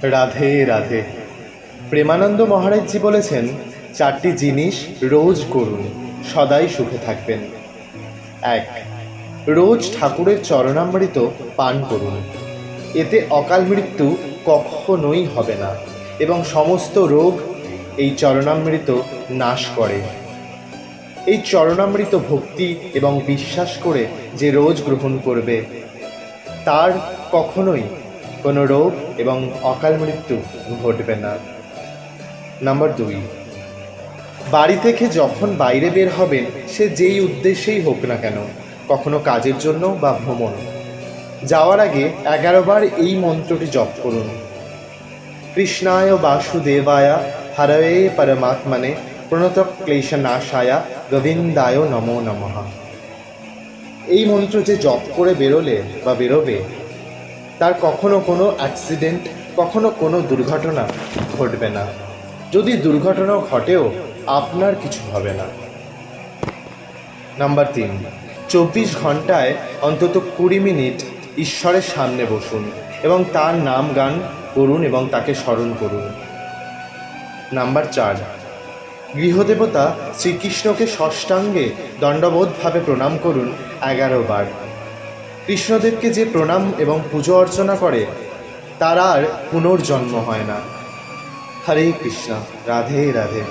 রাধে রাধে। প্রেমানন্দ মহারাজজি বলেছেন, 4টি জিনিস রোজ করুন, সদাই সুখে থাকবেন। 1, রোজ ঠাকুরের চরণামৃত পান করুন। এতে অকাল মৃত্যু কখনোই হবে না এবং সমস্ত রোগ এই চরণামৃত নাশ করে। এই চরণামৃত ভক্তি এবং বিশ্বাস করে যে রোজ গ্রহণ করবে, তার কখনোই কোনো রোগ এবং অকাল মৃত্যু ঘটবে না। নাম্বার 2, বাড়ি থেকে যখন বাইরে বের হবেন, সে যেই উদ্দেশ্যেই হোক না কেন, কখনো কাজের জন্য বা ভ্রমণ, যাওয়ার আগে 11 বার এই মন্ত্রটি জপ করুন। কৃষ্ণায় বাসুদেবায় হরয়ে পরমাত্মনে প্রণত ক্লেশনাশায়া গোবিন্দায় নমো নমঃ। এই মন্ত্র যে জপ করে বেরোলে বা বেরোবে, তার কখনো কোনো অ্যাক্সিডেন্ট, কখনো কোনো দুর্ঘটনা ঘটবে না। যদি দুর্ঘটনাও ঘটেও আপনার কিছু হবে না। নাম্বার 3, 24 ঘন্টায় অন্তত 20 মিনিট ঈশ্বরের সামনে বসুন এবং তার নাম গান করুন এবং তাকে স্মরণ করুন। নাম্বার 4, গৃহদেবতা শ্রীকৃষ্ণকে ষষ্ঠাঙ্গে দণ্ডবোধভাবে প্রণাম করুন 11 বার। কৃষ্ণদেবকে যে প্রণাম এবং পুজো অর্চনা করে, তার আর পুনর্জন্ম হয় না। হরে কৃষ্ণ, রাধে রাধে।